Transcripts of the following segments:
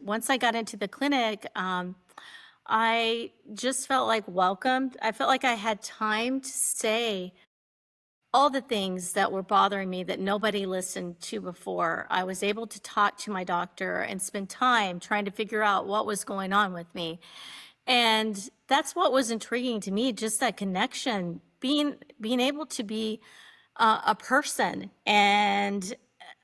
once I got into the clinic, I just felt like welcomed. I felt like I had time to say all the things that were bothering me that nobody listened to before. I was able to talk to my doctor and spend time trying to figure out what was going on with me. And that's what was intriguing to me, just that connection, being able to be a person and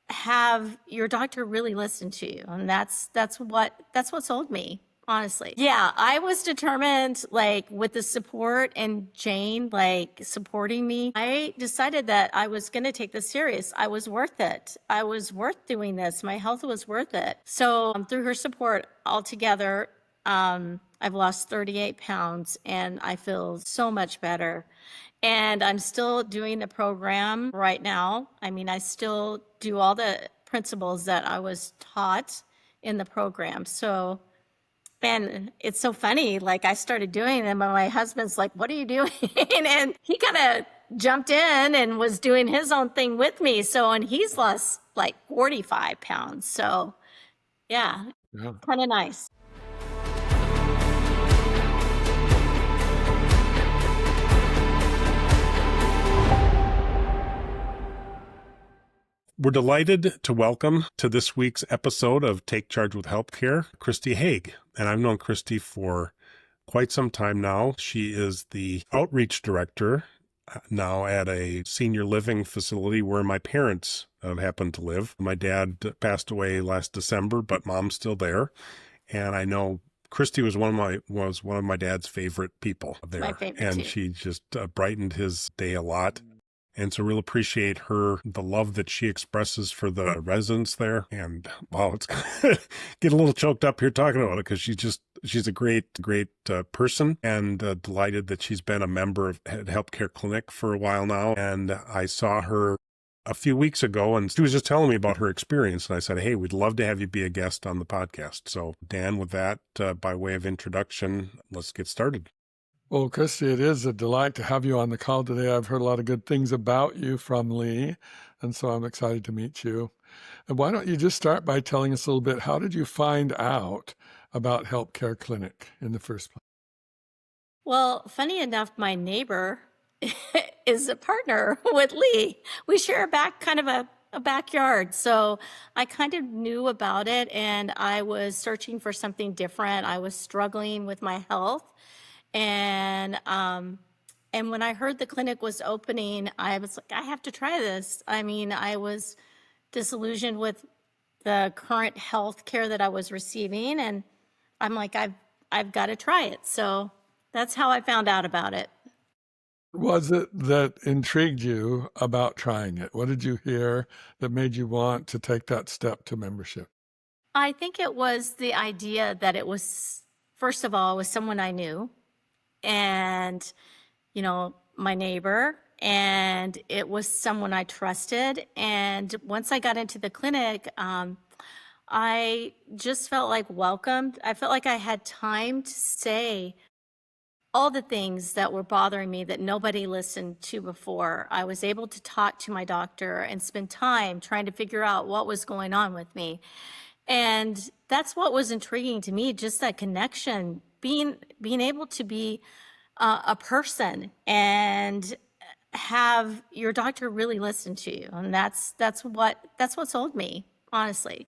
have your doctor really listen to you. And that's what sold me, honestly. Yeah, I was determined, like with the support and Jane like supporting me, I decided that I was going to take this serious. I was worth it. I was worth doing this. My health was worth it. So through her support altogether, I've lost 38 pounds and I feel so much better. And I'm still doing the program right now. I mean, I still do all the principles that I was taught in the program. So, and it's so funny, like I started doing them and my husband's like, what are you doing? And he kind of jumped in and was doing his own thing with me. So, and he's lost like 45 pounds. So yeah, Yeah. kind of nice. We're delighted to welcome to this week's episode of Take Charge with HELPcare, Christy Haag. And I've known Christy for quite some time now. She is the outreach director now at a senior living facility where my parents happen to live. My dad passed away last December, but mom's still there. And I know Christy was one of my dad's favorite people there. My favorite and too. She just brightened his day a lot. And so we'll appreciate the love that she expresses for the residents there. And wow, it's get a little choked up here talking about it because she's a great person, and delighted that she's been a member of HELPcare Clinic for a while now. And I saw her a few weeks ago and she was just telling me about her experience. And I said, hey, we'd love to have you be a guest on the podcast. So Dan, with that, by way of introduction, let's get started. Well, Christy, it is a delight to have you on the call today. I've heard a lot of good things about you from Lee, and so I'm excited to meet you. And why don't you just start by telling us a little bit, how did you find out about HELPcare Clinic in the first place? Well, funny enough, my neighbor is a partner with Lee. We share a backyard. So I kind of knew about it and I was searching for something different. I was struggling with my health. And when I heard the clinic was opening, I was like, I have to try this. I mean, I was disillusioned with the current health care that I was receiving. And I'm like, I've got to try it. So that's how I found out about it. Was it that intrigued you about trying it? What did you hear that made you want to take that step to membership? I think it was the idea that it was, first of all, it was someone I knew and, my neighbor, and it was someone I trusted. And once I got into the clinic, I just felt like welcomed. I felt like I had time to say all the things that were bothering me that nobody listened to before. I was able to talk to my doctor and spend time trying to figure out what was going on with me. And that's what was intriguing to me, just that connection, being able to be a person and have your doctor really listen to you. And that's what sold me, honestly.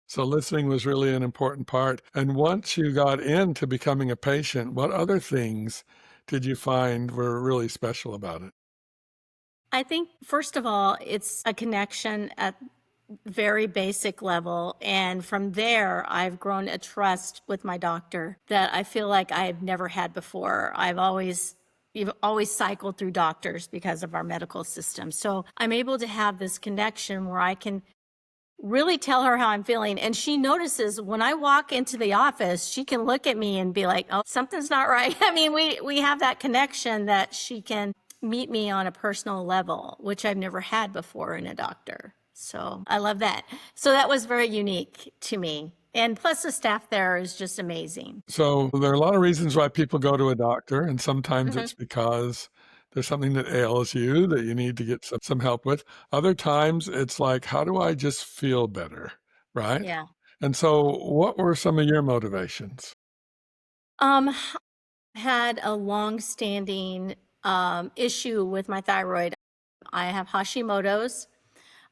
So listening was really an important part. And once you got into becoming a patient, what other things did you find were really special about it? I think, first of all, it's a connection at very basic level. And from there, I've grown a trust with my doctor that I feel like I've never had before. You've always cycled through doctors because of our medical system. So I'm able to have this connection where I can really tell her how I'm feeling. And she notices when I walk into the office, she can look at me and be like, oh, something's not right. I mean, we have that connection that she can meet me on a personal level, which I've never had before in a doctor. So I love that. So that was very unique to me. And plus the staff there is just amazing. So there are a lot of reasons why people go to a doctor, and sometimes it's because there's something that ails you that you need to get some help with. Other times it's like, how do I just feel better, right? Yeah. And so what were some of your motivations? Um, had a long-standing issue with my thyroid. I have Hashimoto's.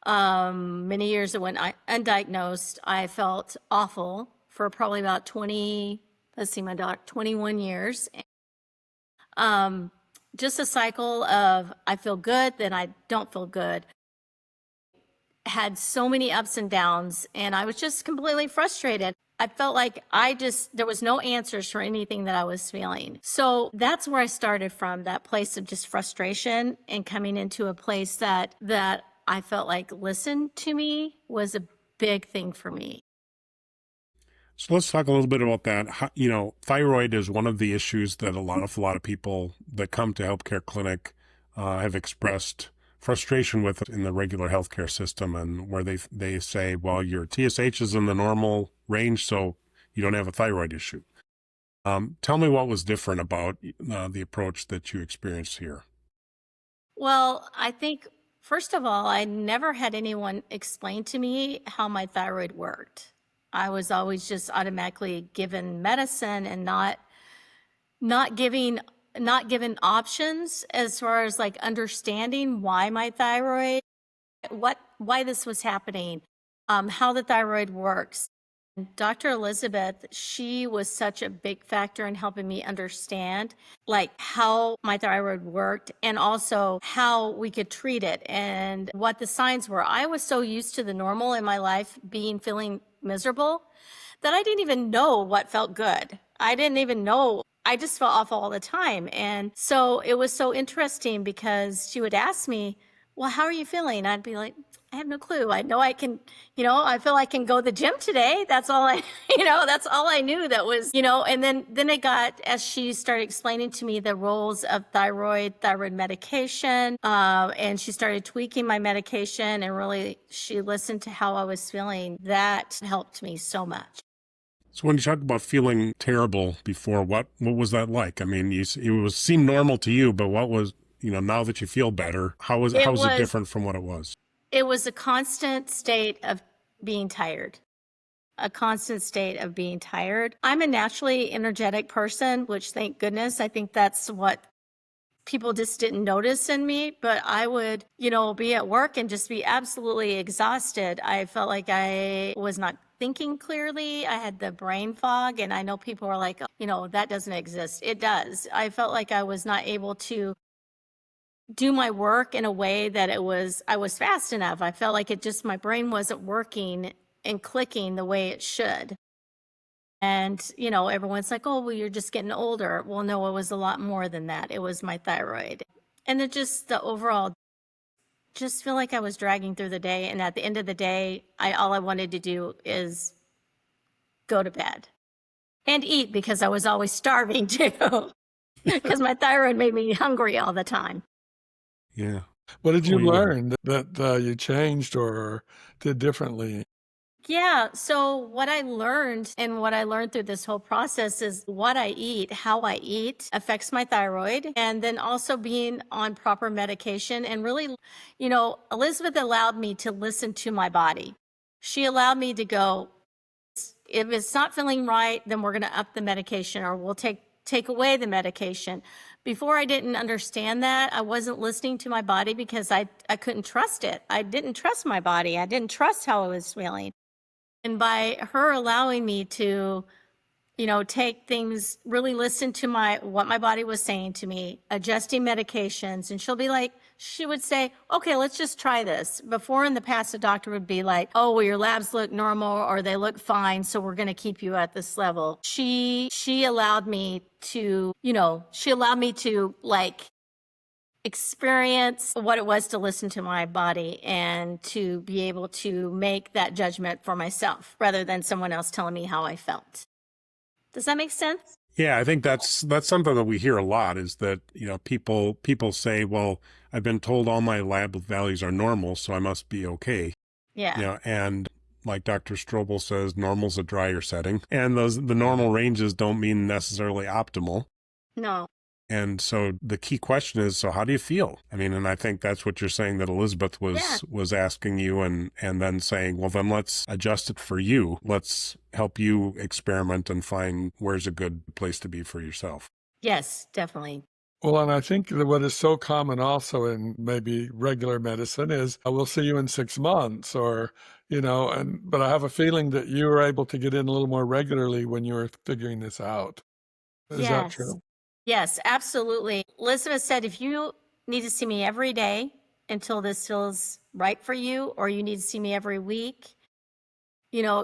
Many years it went undiagnosed. I felt awful for probably about 20, let's see, my doc, 21 years. Um, just a cycle of I feel good, then I don't feel good. Had so many ups and downs, and I was just completely frustrated. I felt like there was no answers for anything that I was feeling. So that's where I started from, that place of just frustration, and coming into a place that I felt like listen to me was a big thing for me. So let's talk a little bit about that. Thyroid is one of the issues that a lot of people that come to HELPcare Clinic have expressed frustration with in the regular healthcare system, and where they say, well, your TSH is in the normal range, so you don't have a thyroid issue. Tell me what was different about the approach that you experienced here. Well, I think, first of all, I never had anyone explain to me how my thyroid worked. I was always just automatically given medicine and not giving not given options as far as like understanding why my thyroid, why this was happening, how the thyroid works. Dr. Elizabeth, she was such a big factor in helping me understand like how my thyroid worked, and also how we could treat it and what the signs were. I was so used to the normal in my life feeling miserable that I didn't even know what felt good. I didn't even know. I just felt awful all the time. And so it was so interesting because she would ask me, well, how are you feeling? I'd be like, I have no clue. I know I can, I feel I can go to the gym today. That's all I, that's all I knew that was, and then it got, as she started explaining to me the roles of thyroid medication, and she started tweaking my medication, and really she listened to how I was feeling. That helped me so much. So when you talk about feeling terrible before, what was that like? I mean, seemed normal to you, but what was, now that you feel better, how is it different from what it was? It was a constant state of being tired. A constant state of being tired. I'm a naturally energetic person, which thank goodness. I think that's what people just didn't notice in me, but I would, be at work and just be absolutely exhausted. I felt like I was not thinking clearly. I had the brain fog, and I know people are like, that doesn't exist. It does. I felt like I was not able to do my work in a way that I was fast enough. I felt like my brain wasn't working and clicking the way it should. And, everyone's like, oh, well, you're just getting older. Well, no, it was a lot more than that. It was my thyroid. And the overall, just feel like I was dragging through the day. And at the end of the day, all I wanted to do is go to bed and eat, because I was always starving too, because my thyroid made me hungry all the time. Yeah. What did you learn that you changed or did differently? Yeah. So what I learned through this whole process is what I eat, how I eat affects my thyroid. And then also being on proper medication, and really, Elizabeth allowed me to listen to my body. She allowed me to go, if it's not feeling right, then we're going to up the medication, or we'll take away the medication. Before, I didn't understand that. I wasn't listening to my body because I couldn't trust it. I didn't trust my body. I didn't trust how I was feeling. And by her allowing me to, take things, really listen to what my body was saying to me, adjusting medications, and she would say, okay, let's just try this. Before, in the past, the doctor would be like, oh, well, your labs look normal, or they look fine, so we're going to keep you at this level. She allowed me to, like experience what it was to listen to my body, and to be able to make that judgment for myself rather than someone else telling me how I felt. Does that make sense? Yeah, I think that's something that we hear a lot, is that, people say, well, I've been told all my lab values are normal, so I must be okay. Yeah. And like Dr. Strobel says, normal's a drier setting, and the normal ranges don't mean necessarily optimal. No. And so the key question is, so how do you feel? I mean, and I think that's what you're saying that Elizabeth was asking you, and then saying, well, then let's adjust it for you. Let's help you experiment and find where's a good place to be for yourself. Yes, definitely. Well, and I think that what is so common also in maybe regular medicine is, I will see you in 6 months, or, but I have a feeling that you were able to get in a little more regularly when you were figuring this out. Is that Yes. true? Yes, absolutely. Elizabeth said, if you need to see me every day until this feels right for you, or you need to see me every week,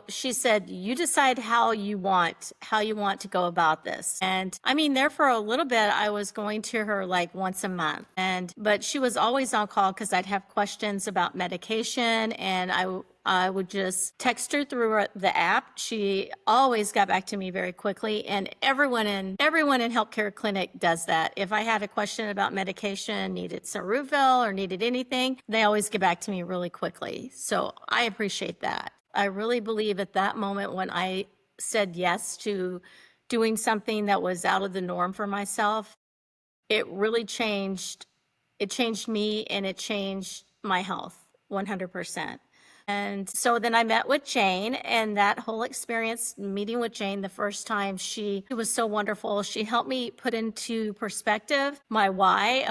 she said, you decide how you want to go about this. And I mean, there for a little bit, I was going to her like once a month, but she was always on call because I'd have questions about medication, and I would just text her through the app. She always got back to me very quickly, and everyone in HELPcare Clinic does that. If I had a question about medication, needed Ceruvil or needed anything, they always get back to me really quickly. So I appreciate that. I really believe at that moment when I said yes to doing something that was out of the norm for myself, it really changed. It changed me, and it changed my health 100%. And so then I met with Jane, and that whole experience, meeting with Jane the first time, she was so wonderful. She helped me put into perspective my why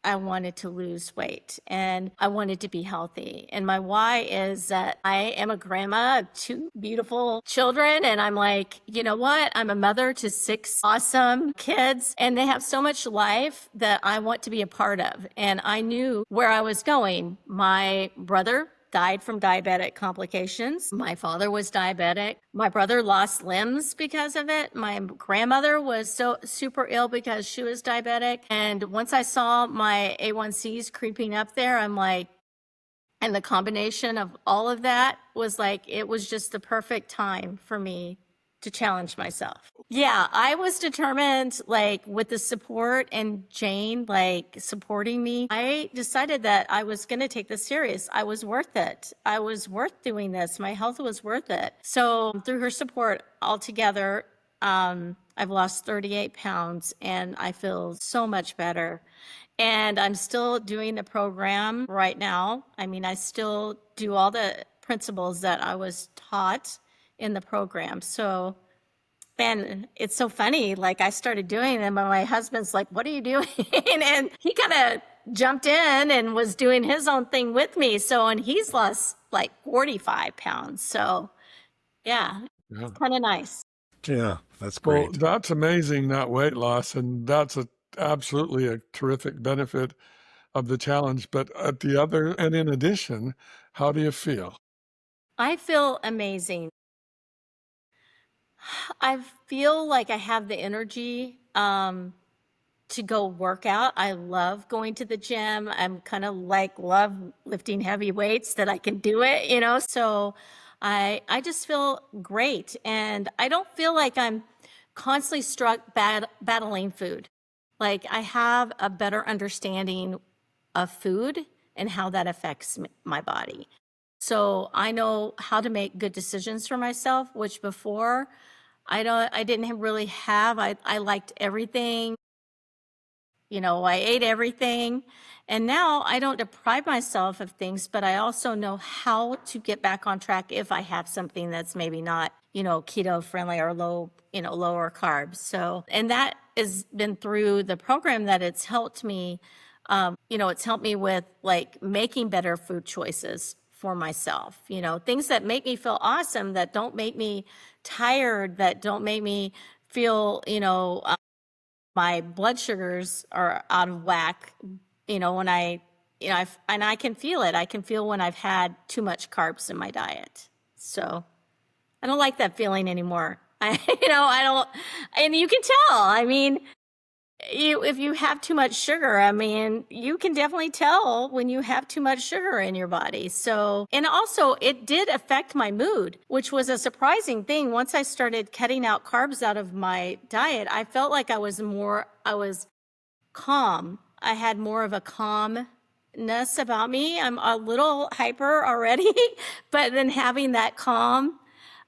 I wanted to lose weight and I wanted to be healthy. And my why is that I am a grandma of 2 beautiful children, and I'm like, you know what? I'm a mother to 6 awesome kids, and they have so much life that I want to be a part of. And I knew where I was going. My brother died from diabetic complications. My father was diabetic. My brother lost limbs because of it. My grandmother was so super ill because she was diabetic. And once I saw my A1Cs creeping up there, I'm like, and the combination of all of that was like, it was just the perfect time for me to challenge myself. Yeah, I was determined, like with the support and Jane, like supporting me, I decided that I was going to take this serious. I was worth it. I was worth doing this. My health was worth it. So through her support altogether, I've lost 38 pounds and I feel so much better. And I'm still doing the program right now. I mean, I still do all the principles that I was taught in the program. So, and it's so funny, like I started doing them, and my husband's like, what are you doing? And he kind of jumped in and was doing his own thing with me. So, and he's lost like 45 pounds. So, yeah, Yeah. it's kind of nice. Yeah, that's Well, great. that's amazing, that weight loss, and that's absolutely a terrific benefit of the challenge. But at the other, and in addition, how do you feel? I feel amazing. I feel like I have the energy to go work out. I love going to the gym. I'm kind of like love lifting heavy weights that I can do it, So I just feel great, and I don't feel like I'm constantly battling food. Like I have a better understanding of food and how that affects my body. So I know how to make good decisions for myself, which before I didn't really have. I liked everything. I ate everything. And now I don't deprive myself of things, but I also know how to get back on track if I have something that's maybe not, keto friendly or lower carbs. So, and that has been through the program that it's helped me. It's helped me with like making better food choices for myself, things that make me feel awesome, that don't make me tired, that don't make me feel, my blood sugars are out of whack, when and I can feel it. I can feel when I've had too much carbs in my diet. So I don't like that feeling anymore. I don't, and you can tell, I mean, if you have too much sugar, I mean, you can definitely tell when you have too much sugar in your body. So, and also it did affect my mood, which was a surprising thing. Once I started cutting out carbs out of my diet, I felt like I was calm. I had more of a calmness about me. I'm a little hyper already, but then having that calm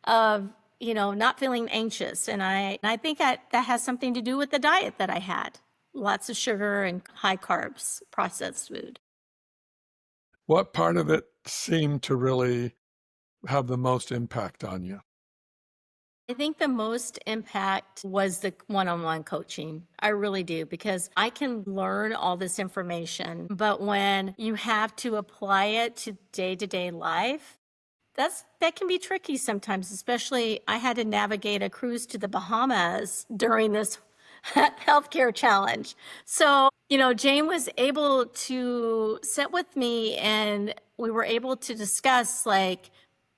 of, not feeling anxious. And I think that has something to do with the diet that I had. lots of sugar and high carbs, processed food. What part of it seemed to really have the most impact on you? I think the most impact was the one-on-one coaching. I really do, because I can learn all this information, but when you have to apply it to day-to-day life, that can be tricky sometimes, especially I had to navigate a cruise to the Bahamas during this healthcare challenge. So, Jane was able to sit with me and we were able to discuss, like,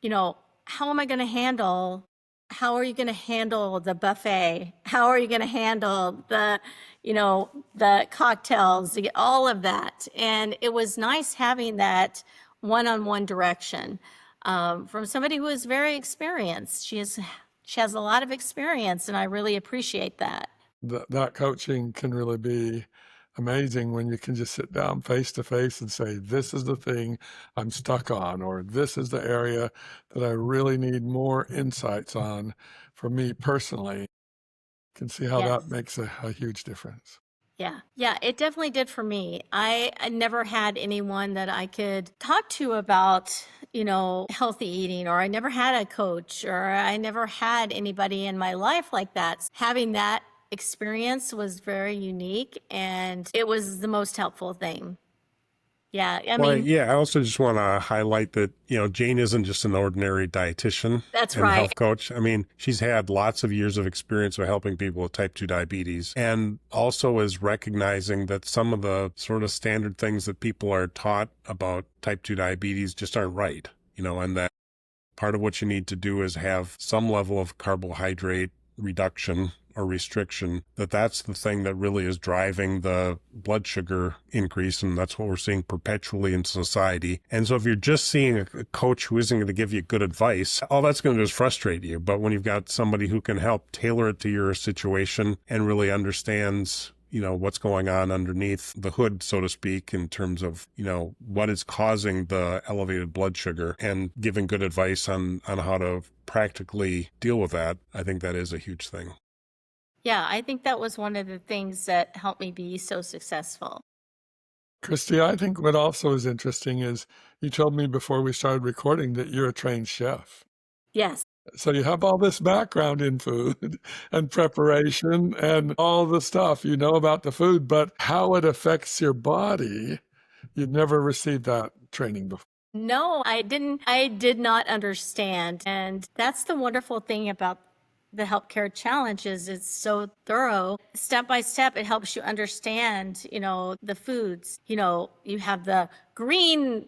how am I going to handle how are you going to handle the buffet? How are you going to handle the cocktails, all of that? And it was nice having that one-on-one direction from somebody who is very experienced. She has a lot of experience, and I really appreciate that. That coaching can really be amazing when you can just sit down face to face and say, this is the thing I'm stuck on, or this is the area that I really need more insights on for me personally. Can see how that Yes. makes a huge difference. Yeah. Yeah, it definitely did for me. I never had anyone that I could talk to about, healthy eating, or I never had a coach, or I never had anybody in my life like that. Having that experience was very unique, and it was the most helpful thing. Yeah. I Well, mean, yeah, I also just want to highlight that, Jane isn't just an ordinary dietitian that's and right. health coach. I mean, she's had lots of years of experience with helping people with type 2 diabetes, and also is recognizing that some of the sort of standard things that people are taught about type 2 diabetes just aren't right, and that part of what you need to do is have some level of carbohydrate reduction or restriction, that's the thing that really is driving the blood sugar increase. And that's what we're seeing perpetually in society. And so if you're just seeing a coach who isn't going to give you good advice, all that's going to do is frustrate you. But when you've got somebody who can help tailor it to your situation and really understands what's going on underneath the hood, so to speak, in terms of, what is causing the elevated blood sugar, and giving good advice on how to practically deal with that, I think that is a huge thing. Yeah, I think that was one of the things that helped me be so successful. Christy, I think what also is interesting is you told me before we started recording that you're a trained chef. Yes. So you have all this background in food and preparation and all the stuff you know about the food, but how it affects your body, you'd never received that training before. No, I didn't. I did not understand. And that's the wonderful thing about the healthcare challenge is it's so thorough. Step by step, it helps you understand, the foods. You have the green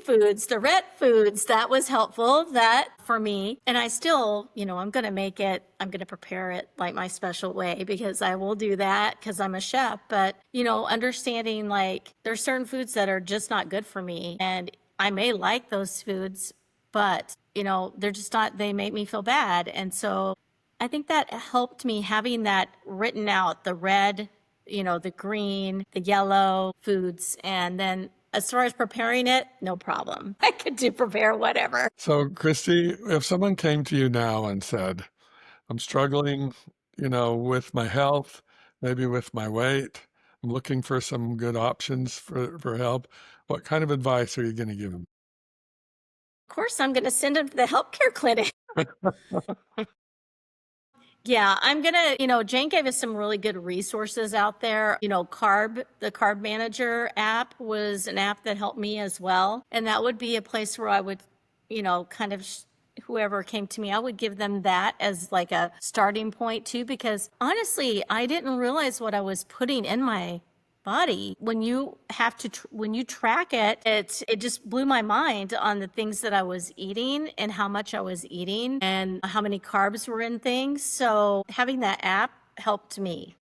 foods, the red foods. That was helpful, that for me. And I still, I'm going to prepare it like my special way, because I will do that because I'm a chef. But, understanding, like, there's certain foods that are just not good for me. And I may like those foods, but, they're just not, they make me feel bad. And so I think that helped me, having that written out, the red, the green, the yellow foods. And then as far as preparing it, no problem. I could prepare whatever. So, Christy, if someone came to you now and said, I'm struggling, with my health, maybe with my weight, I'm looking for some good options for help, what kind of advice are you going to give them? Of course, I'm going to send them to the HELPcare Clinic. Yeah, I'm gonna, Jane gave us some really good resources out there. The Carb Manager app was an app that helped me as well. And that would be a place where I would, kind of, whoever came to me, I would give them that as like a starting point too, because honestly, I didn't realize what I was putting in my body. When you have to when you track it just blew my mind on the things that I was eating and how much I was eating and how many carbs were in things. So having that app helped me.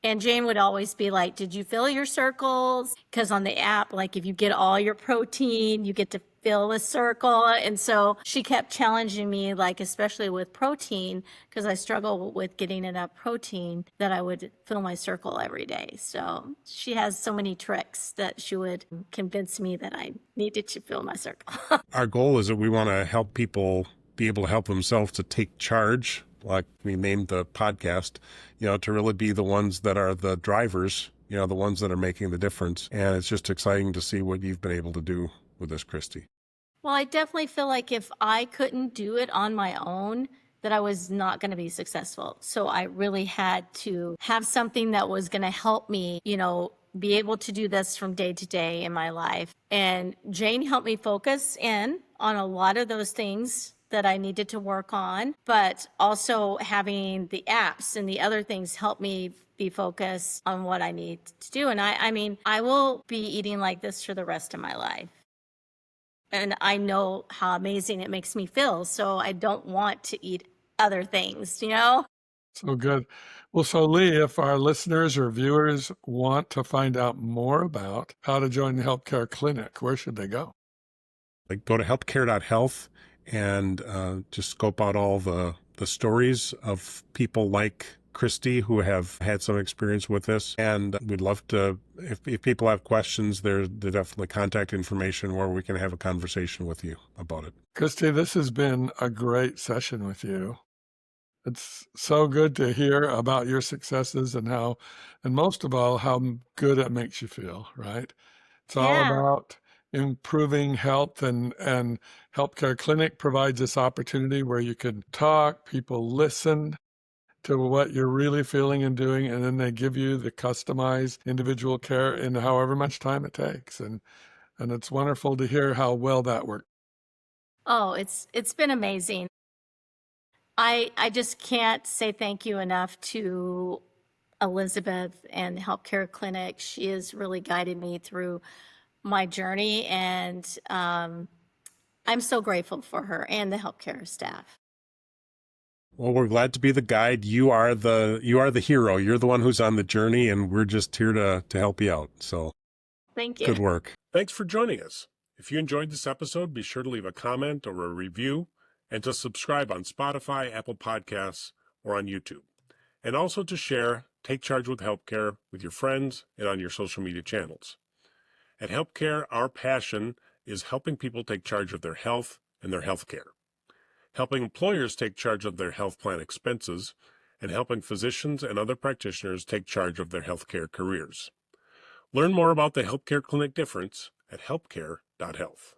And Jane would always be like, did you fill your circles? Because on the app, like, if you get all your protein, you get to fill a circle. And so she kept challenging me, like, especially with protein, because I struggle with getting enough protein, that I would fill my circle every day. So she has so many tricks that she would convince me that I needed to fill my circle. Our goal is that we want to help people be able to help themselves to take charge like we named the podcast, to really be the ones that are the drivers, the ones that are making the difference. And it's just exciting to see what you've been able to do with this, Christy. Well, I definitely feel like if I couldn't do it on my own, that I was not going to be successful. So I really had to have something that was going to help me, be able to do this from day to day in my life. And Jane helped me focus in on a lot of those things that I needed to work on, but also having the apps and the other things help me be focused on what I need to do. And I mean, I will be eating like this for the rest of my life. And I know how amazing it makes me feel. So I don't want to eat other things, So good. Well, so Lee, if our listeners or viewers want to find out more about how to join the HELPcare Clinic, where should they go? Like go to healthcare.health and just scope out all the stories of people like Christy who have had some experience with this. And we'd love to, if people have questions, there's definitely contact information where we can have a conversation with you about it. Christy, this has been a great session with you. It's so good to hear about your successes and most of all, how good it makes you feel, right? It's all Yeah. about improving health, and HELPcare Clinic provides this opportunity where you can talk, people listen to what you're really feeling and doing, and then they give you the customized individual care in however much time it takes. And it's wonderful to hear how well that works. Oh, it's been amazing. I just can't say thank you enough to Elizabeth and the HELPcare Clinic. She has really guided me through my journey, and I'm so grateful for her and the HELPcare staff. Well, we're glad to be the guide. You are the hero. You're the one who's on the journey, and we're just here to help you out. So Thank you. good work. Thanks for joining us. If you enjoyed this episode, be sure to leave a comment or a review and to subscribe on Spotify, Apple Podcasts, or on YouTube. And also to share Take Charge with HELPcare with your friends and on your social media channels. At HELPcare, our passion is helping people take charge of their health and their health care, helping employers take charge of their health plan expenses, and helping physicians and other practitioners take charge of their healthcare careers. Learn more about the HELPcare Clinic difference at healthcare.health.